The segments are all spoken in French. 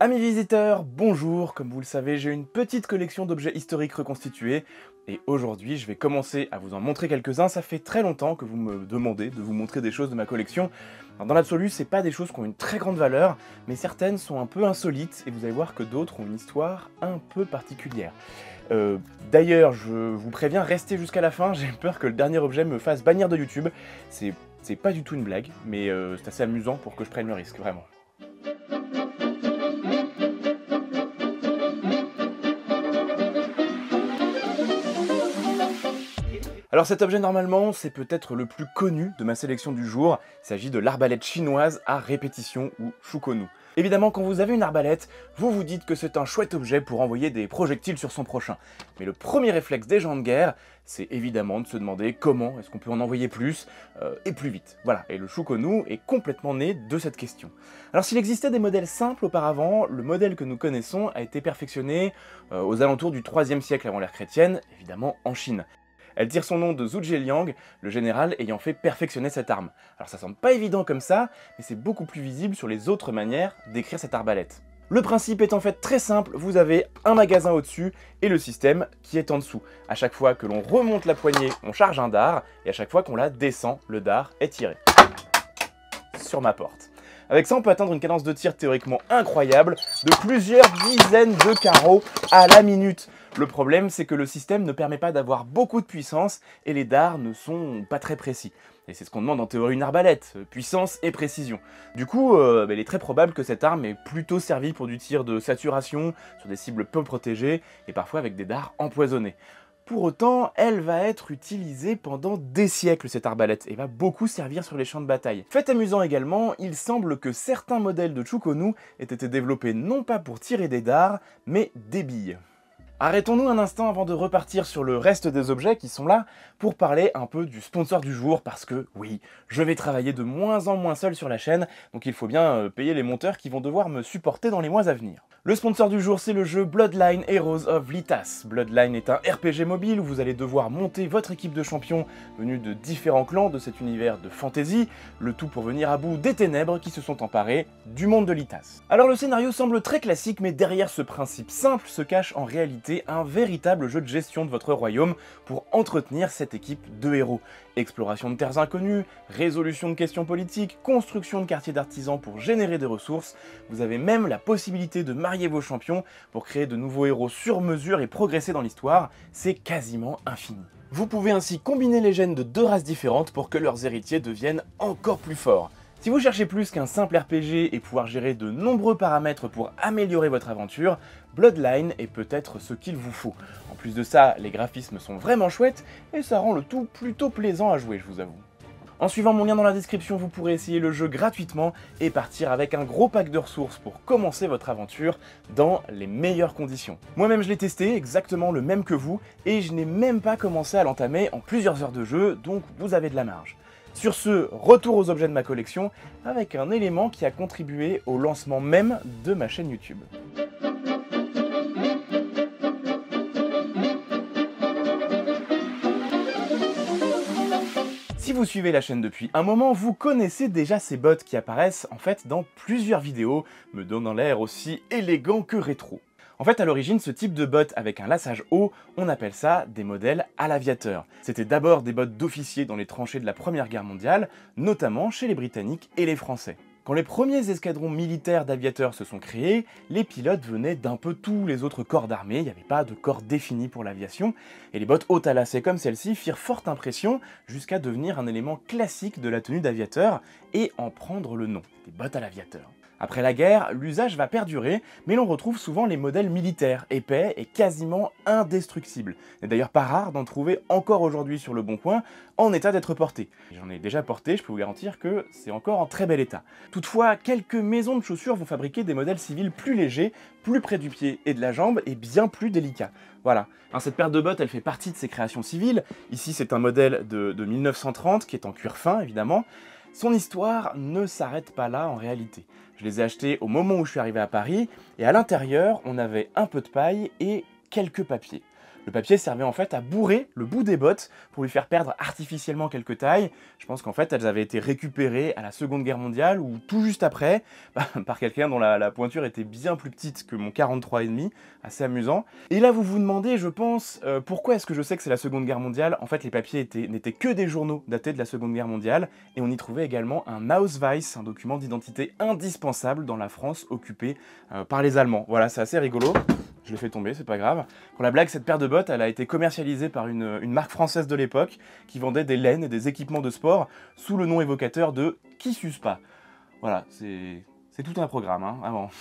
Amis visiteurs, bonjour. Comme vous le savez, j'ai une petite collection d'objets historiques reconstitués et aujourd'hui je vais commencer à vous en montrer quelques-uns. Ça fait très longtemps que vous me demandez de vous montrer des choses de ma collection. Alors, dans l'absolu, c'est pas des choses qui ont une très grande valeur, mais certaines sont un peu insolites et vous allez voir que d'autres ont une histoire un peu particulière. D'ailleurs, je vous préviens, restez jusqu'à la fin, j'ai peur que le dernier objet me fasse bannir de YouTube. C'est pas du tout une blague, mais c'est assez amusant pour que je prenne le risque, vraiment. Alors cet objet normalement, c'est peut-être le plus connu de ma sélection du jour, il s'agit de l'arbalète chinoise à répétition ou shukonu. Évidemment, quand vous avez une arbalète, vous vous dites que c'est un chouette objet pour envoyer des projectiles sur son prochain. Mais le premier réflexe des gens de guerre, c'est évidemment de se demander comment est-ce qu'on peut en envoyer plus et plus vite. Voilà, et le shukonu est complètement né de cette question. Alors s'il existait des modèles simples auparavant, le modèle que nous connaissons a été perfectionné aux alentours du 3e siècle avant l'ère chrétienne, évidemment en Chine. Elle tire son nom de Zhu Zhiliang, le général ayant fait perfectionner cette arme. Alors ça semble pas évident comme ça, mais c'est beaucoup plus visible sur les autres manières d'écrire cette arbalète. Le principe est en fait très simple, vous avez un magasin au-dessus et le système qui est en dessous. À chaque fois que l'on remonte la poignée, on charge un dard, et à chaque fois qu'on la descend, le dard est tiré. Sur ma porte. Avec ça, on peut atteindre une cadence de tir théoriquement incroyable, de plusieurs dizaines de carreaux à la minute. Le problème, c'est que le système ne permet pas d'avoir beaucoup de puissance et les dards ne sont pas très précis. Et c'est ce qu'on demande en théorie une arbalète, puissance et précision. Du coup, il est très probable que cette arme ait plutôt servi pour du tir de saturation, sur des cibles peu protégées, et parfois avec des dards empoisonnés. Pour autant, elle va être utilisée pendant des siècles, cette arbalète, et va beaucoup servir sur les champs de bataille. Fait amusant également, il semble que certains modèles de shukonu aient été développés non pas pour tirer des dards, mais des billes. Arrêtons-nous un instant avant de repartir sur le reste des objets qui sont là pour parler un peu du sponsor du jour parce que oui, je vais travailler de moins en moins seul sur la chaîne, donc il faut bien payer les monteurs qui vont devoir me supporter dans les mois à venir. Le sponsor du jour, c'est le jeu Bloodline Heroes of Litas. Bloodline est un RPG mobile où vous allez devoir monter votre équipe de champions venus de différents clans de cet univers de fantasy, le tout pour venir à bout des ténèbres qui se sont emparées du monde de Litas. Alors le scénario semble très classique, mais derrière ce principe simple se cache en réalité un véritable jeu de gestion de votre royaume pour entretenir cette équipe de héros. Exploration de terres inconnues, résolution de questions politiques, construction de quartiers d'artisans pour générer des ressources, vous avez même la possibilité de marier vos champions pour créer de nouveaux héros sur mesure et progresser dans l'histoire, c'est quasiment infini. Vous pouvez ainsi combiner les gènes de deux races différentes pour que leurs héritiers deviennent encore plus forts. Si vous cherchez plus qu'un simple RPG et pouvoir gérer de nombreux paramètres pour améliorer votre aventure, Bloodline est peut-être ce qu'il vous faut. En plus de ça, les graphismes sont vraiment chouettes et ça rend le tout plutôt plaisant à jouer, je vous avoue. En suivant mon lien dans la description, vous pourrez essayer le jeu gratuitement et partir avec un gros pack de ressources pour commencer votre aventure dans les meilleures conditions. Moi-même je l'ai testé, exactement le même que vous, et je n'ai même pas commencé à l'entamer en plusieurs heures de jeu, donc vous avez de la marge. Sur ce, retour aux objets de ma collection, avec un élément qui a contribué au lancement même de ma chaîne YouTube. Si vous suivez la chaîne depuis un moment, vous connaissez déjà ces bots qui apparaissent en fait dans plusieurs vidéos, me donnant l'air aussi élégant que rétro. En fait, à l'origine, ce type de bottes avec un lassage haut, on appelle ça des modèles à l'aviateur. C'était d'abord des bottes d'officiers dans les tranchées de la Première Guerre mondiale, notamment chez les Britanniques et les Français. Quand les premiers escadrons militaires d'aviateurs se sont créés, les pilotes venaient d'un peu tous les autres corps d'armée, il n'y avait pas de corps défini pour l'aviation, et les bottes hautes à lacets comme celle-ci firent forte impression jusqu'à devenir un élément classique de la tenue d'aviateur et en prendre le nom, des bottes à l'aviateur. Après la guerre, l'usage va perdurer, mais l'on retrouve souvent les modèles militaires, épais et quasiment indestructibles. Il n'est d'ailleurs pas rare d'en trouver encore aujourd'hui sur le bon coin, en état d'être porté. J'en ai déjà porté, je peux vous garantir que c'est encore en très bel état. Toutefois, quelques maisons de chaussures vont fabriquer des modèles civils plus légers, plus près du pied et de la jambe, et bien plus délicats. Voilà. Alors, cette paire de bottes, elle fait partie de ces créations civiles. Ici, c'est un modèle de 1930, qui est en cuir fin, évidemment. Son histoire ne s'arrête pas là en réalité. Je les ai achetés au moment où je suis arrivé à Paris, et à l'intérieur, on avait un peu de paille et quelques papiers. Le papier servait en fait à bourrer le bout des bottes pour lui faire perdre artificiellement quelques tailles. Je pense qu'en fait elles avaient été récupérées à la Seconde Guerre mondiale ou tout juste après par quelqu'un dont la pointure était bien plus petite que mon 43,5, assez amusant. Et là vous vous demandez, je pense, pourquoi est-ce que je sais que c'est la Seconde Guerre mondiale? En fait les papiers n'étaient que des journaux datés de la Seconde Guerre mondiale et on y trouvait également un Ausweis, un document d'identité indispensable dans la France occupée par les Allemands. Voilà, c'est assez rigolo. Je l'ai fait tomber, c'est pas grave. Pour la blague, cette paire de bottes, elle a été commercialisée par une marque française de l'époque qui vendait des laines et des équipements de sport sous le nom évocateur de Qui s'use pas. Voilà, c'est tout un programme, hein, vraiment.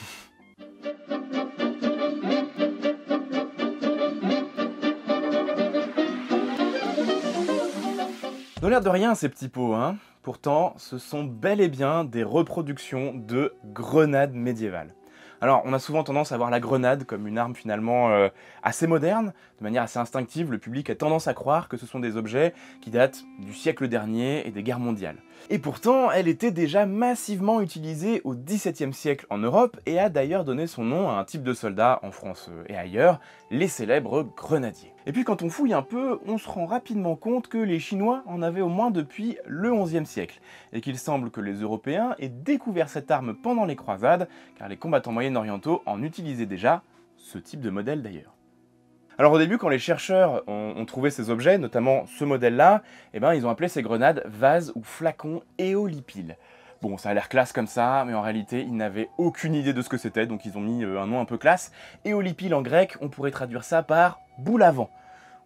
Dans l'air de rien, ces petits pots, hein. Pourtant, ce sont bel et bien des reproductions de grenades médiévales. Alors, on a souvent tendance à voir la grenade comme une arme finalement assez moderne, de manière assez instinctive. Le public a tendance à croire que ce sont des objets qui datent du siècle dernier et des guerres mondiales. Et pourtant, elle était déjà massivement utilisée au XVIIe siècle en Europe et a d'ailleurs donné son nom à un type de soldat en France et ailleurs, les célèbres grenadiers. Et puis quand on fouille un peu, on se rend rapidement compte que les Chinois en avaient au moins depuis le XIe siècle, et qu'il semble que les Européens aient découvert cette arme pendant les croisades, car les combattants moyen-orientaux en utilisaient déjà, ce type de modèle d'ailleurs. Alors au début, quand les chercheurs ont trouvé ces objets, notamment ce modèle-là, eh ben, ils ont appelé ces grenades vases ou flacons éolipiles. Bon, ça a l'air classe comme ça, mais en réalité, ils n'avaient aucune idée de ce que c'était, donc ils ont mis un nom un peu classe. Éolipile en grec, on pourrait traduire ça par boule à vent.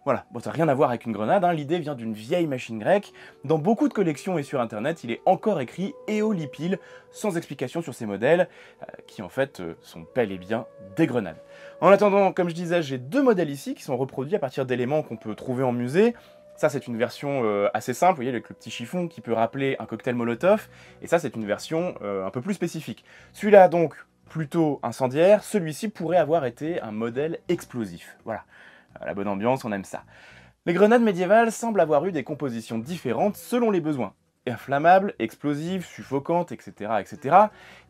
Voilà, bon, ça n'a rien à voir avec une grenade, hein. L'idée vient d'une vieille machine grecque. Dans beaucoup de collections et sur internet, il est encore écrit éolipile, sans explication sur ces modèles, qui en fait sont bel et bien des grenades. En attendant, comme je disais, j'ai deux modèles ici qui sont reproduits à partir d'éléments qu'on peut trouver en musée. Ça, c'est une version assez simple, vous voyez, avec le petit chiffon qui peut rappeler un cocktail Molotov. Et ça, c'est une version un peu plus spécifique. Celui-là, donc, plutôt incendiaire. Celui-ci pourrait avoir été un modèle explosif. Voilà. La bonne ambiance, on aime ça. Les grenades médiévales semblent avoir eu des compositions différentes selon les besoins. Inflammables, explosives, suffocantes, etc., etc.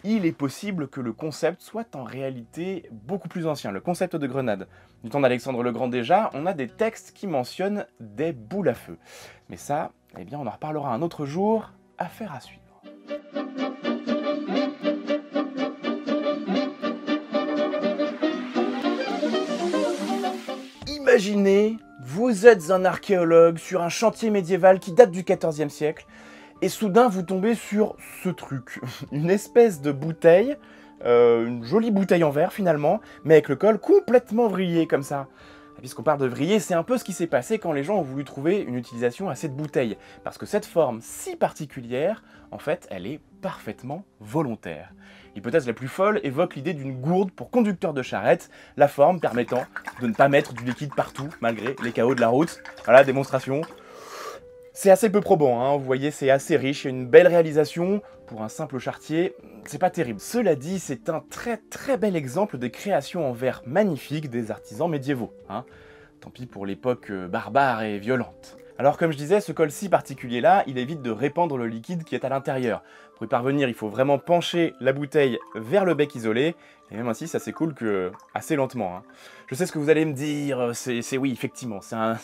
Il est possible que le concept soit en réalité beaucoup plus ancien, le concept de grenade. Du temps d'Alexandre le Grand déjà, on a des textes qui mentionnent des boules à feu. Mais ça, eh bien, on en reparlera un autre jour, affaire à suivre. Imaginez, vous êtes un archéologue sur un chantier médiéval qui date du XIVe siècle, et soudain vous tombez sur ce truc, une espèce de bouteille, une jolie bouteille en verre finalement, mais avec le col complètement vrillé comme ça. Et puisqu'on parle de vriller, c'est un peu ce qui s'est passé quand les gens ont voulu trouver une utilisation à cette bouteille, parce que cette forme si particulière, en fait, elle est parfaitement volontaire. L'hypothèse la plus folle évoque l'idée d'une gourde pour conducteur de charrette, la forme permettant de ne pas mettre du liquide partout, malgré les chaos de la route. Voilà, démonstration. C'est assez peu probant, hein. Vous voyez, c'est assez riche, il y a une belle réalisation. Pour un simple charretier, c'est pas terrible. Cela dit, c'est un très bel exemple des créations en verre magnifiques des artisans médiévaux. Hein. Tant pis pour l'époque barbare et violente. Alors comme je disais, ce col si particulier-là, il évite de répandre le liquide qui est à l'intérieur. Pour y parvenir, il faut vraiment pencher la bouteille vers le bec isolé, et même ainsi, ça s'écoule que assez lentement. Hein. Je sais ce que vous allez me dire, c'est oui, effectivement, c'est un...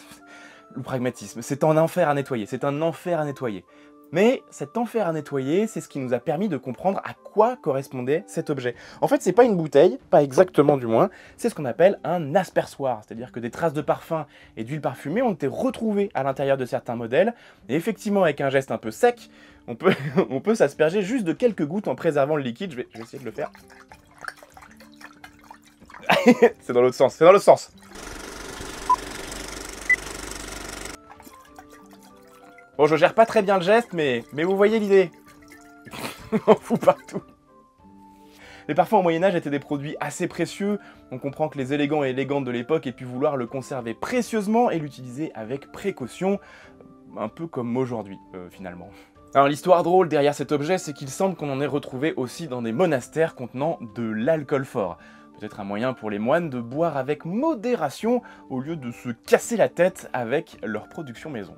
Le pragmatisme, c'est un enfer à nettoyer, c'est un enfer à nettoyer. Mais cet enfer à nettoyer, c'est ce qui nous a permis de comprendre à quoi correspondait cet objet. En fait, c'est pas une bouteille, pas exactement du moins, c'est ce qu'on appelle un aspersoir, c'est-à-dire que des traces de parfum et d'huile parfumée ont été retrouvées à l'intérieur de certains modèles, et effectivement, avec un geste un peu sec, on peut s'asperger juste de quelques gouttes en préservant le liquide. Je vais essayer de le faire. C'est dans l'autre sens, c'est dans l'autre sens. Bon, je gère pas très bien le geste, mais vous voyez l'idée. On fout partout. Les parfums au Moyen-Âge étaient des produits assez précieux. On comprend que les élégants et élégantes de l'époque aient pu vouloir le conserver précieusement et l'utiliser avec précaution, un peu comme aujourd'hui, finalement. Alors l'histoire drôle derrière cet objet, c'est qu'il semble qu'on en ait retrouvé aussi dans des monastères contenant de l'alcool fort. Peut-être un moyen pour les moines de boire avec modération au lieu de se casser la tête avec leur production maison.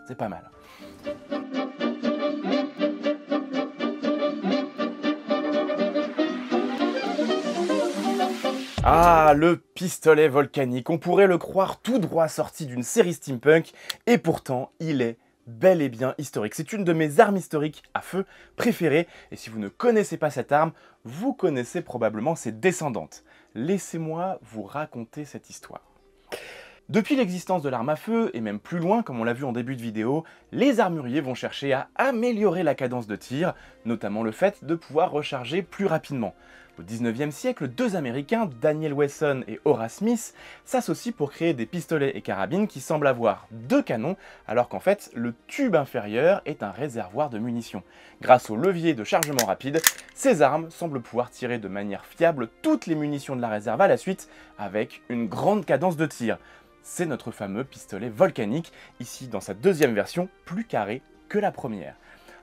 C'est pas mal. Ah, le pistolet volcanique, on pourrait le croire tout droit sorti d'une série steampunk, et pourtant il est bel et bien historique. C'est une de mes armes historiques à feu préférées, et si vous ne connaissez pas cette arme, vous connaissez probablement ses descendantes. Laissez-moi vous raconter cette histoire. Depuis l'existence de l'arme à feu, et même plus loin, comme on l'a vu en début de vidéo, les armuriers vont chercher à améliorer la cadence de tir, notamment le fait de pouvoir recharger plus rapidement. Au 19e siècle, deux Américains, Daniel Wesson et Horace Smith, s'associent pour créer des pistolets et carabines qui semblent avoir deux canons, alors qu'en fait, le tube inférieur est un réservoir de munitions. Grâce au levier de chargement rapide, ces armes semblent pouvoir tirer de manière fiable toutes les munitions de la réserve à la suite, avec une grande cadence de tir. C'est notre fameux pistolet volcanique, ici dans sa deuxième version, plus carré que la première.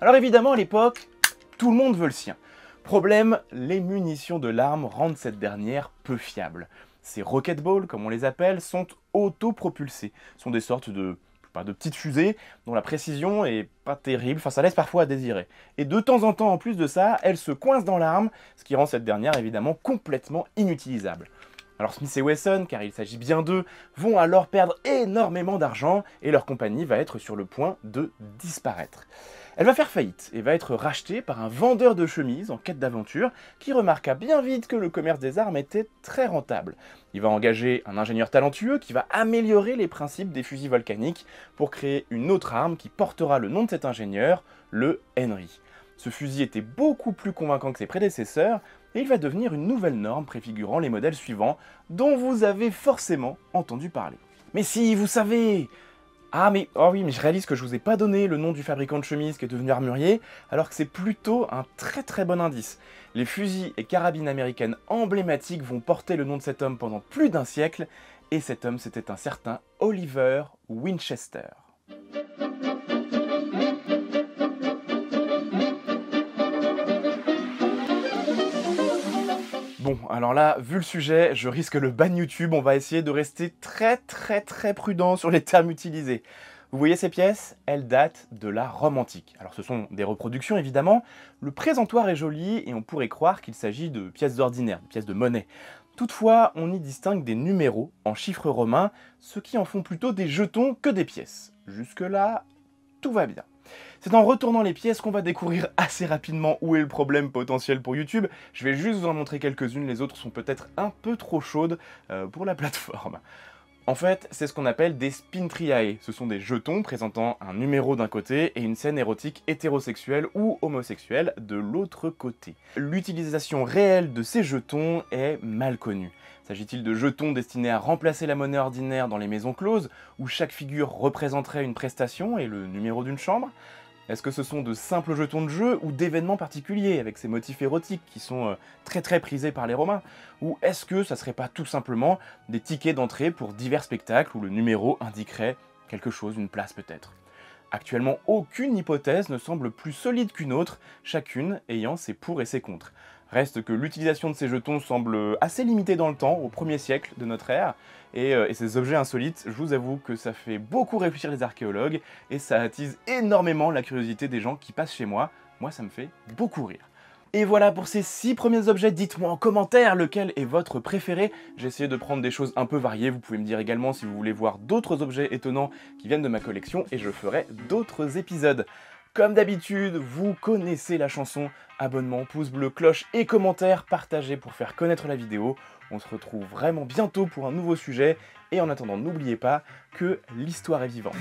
Alors évidemment, à l'époque, tout le monde veut le sien. Problème, les munitions de l'arme rendent cette dernière peu fiable. Ces rocket balls, comme on les appelle, sont autopropulsés. Ce sont des sortes de petites fusées dont la précision est pas terrible, ça laisse parfois à désirer. Et de temps en temps, en plus de ça, elles se coincent dans l'arme, ce qui rend cette dernière évidemment complètement inutilisable. Alors Smith et Wesson, car il s'agit bien d'eux, vont alors perdre énormément d'argent et leur compagnie va être sur le point de disparaître. Elle va faire faillite et va être rachetée par un vendeur de chemises en quête d'aventure qui remarqua bien vite que le commerce des armes était très rentable. Il va engager un ingénieur talentueux qui va améliorer les principes des fusils volcaniques pour créer une autre arme qui portera le nom de cet ingénieur, le Henry. Ce fusil était beaucoup plus convaincant que ses prédécesseurs, et il va devenir une nouvelle norme préfigurant les modèles suivants, dont vous avez forcément entendu parler. Mais si, vous savez! Oh oui, mais je réalise que je vous ai pas donné le nom du fabricant de chemises qui est devenu armurier, alors que c'est plutôt un très bon indice. Les fusils et carabines américaines emblématiques vont porter le nom de cet homme pendant plus d'un siècle, et cet homme c'était un certain Oliver Winchester. Bon, alors là, vu le sujet, je risque le ban YouTube, on va essayer de rester très prudent sur les termes utilisés. Vous voyez ces pièces? Elles datent de la Rome antique. Alors ce sont des reproductions évidemment, le présentoir est joli et on pourrait croire qu'il s'agit de pièces ordinaires, de pièces de monnaie. Toutefois, on y distingue des numéros en chiffres romains, ce qui en font plutôt des jetons que des pièces. Jusque-là, tout va bien. C'est en retournant les pièces qu'on va découvrir assez rapidement où est le problème potentiel pour YouTube. Je vais juste vous en montrer quelques-unes, les autres sont peut-être un peu trop chaudes pour la plateforme. En fait, c'est ce qu'on appelle des spintriae. Ce sont des jetons présentant un numéro d'un côté et une scène érotique hétérosexuelle ou homosexuelle de l'autre côté. L'utilisation réelle de ces jetons est mal connue. S'agit-il de jetons destinés à remplacer la monnaie ordinaire dans les maisons closes, où chaque figure représenterait une prestation et le numéro d'une chambre? Est-ce que ce sont de simples jetons de jeu ou d'événements particuliers avec ces motifs érotiques qui sont très prisés par les Romains? Ou est-ce que ça serait pas tout simplement des tickets d'entrée pour divers spectacles où le numéro indiquerait quelque chose, une place peut-être? Actuellement, aucune hypothèse ne semble plus solide qu'une autre, chacune ayant ses pour et ses contre. Reste que l'utilisation de ces jetons semble assez limitée dans le temps, au 1er siècle de notre ère, et ces objets insolites, je vous avoue que ça fait beaucoup réfléchir les archéologues, et ça attise énormément la curiosité des gens qui passent chez moi. Moi, ça me fait beaucoup rire. Et voilà pour ces 6 premiers objets, dites-moi en commentaire lequel est votre préféré. J'ai essayé de prendre des choses un peu variées, vous pouvez me dire également si vous voulez voir d'autres objets étonnants qui viennent de ma collection, et je ferai d'autres épisodes. Comme d'habitude, vous connaissez la chanson, abonnement, pouce bleu, cloche et commentaires, partagez pour faire connaître la vidéo. On se retrouve vraiment bientôt pour un nouveau sujet, et en attendant, n'oubliez pas que l'histoire est vivante.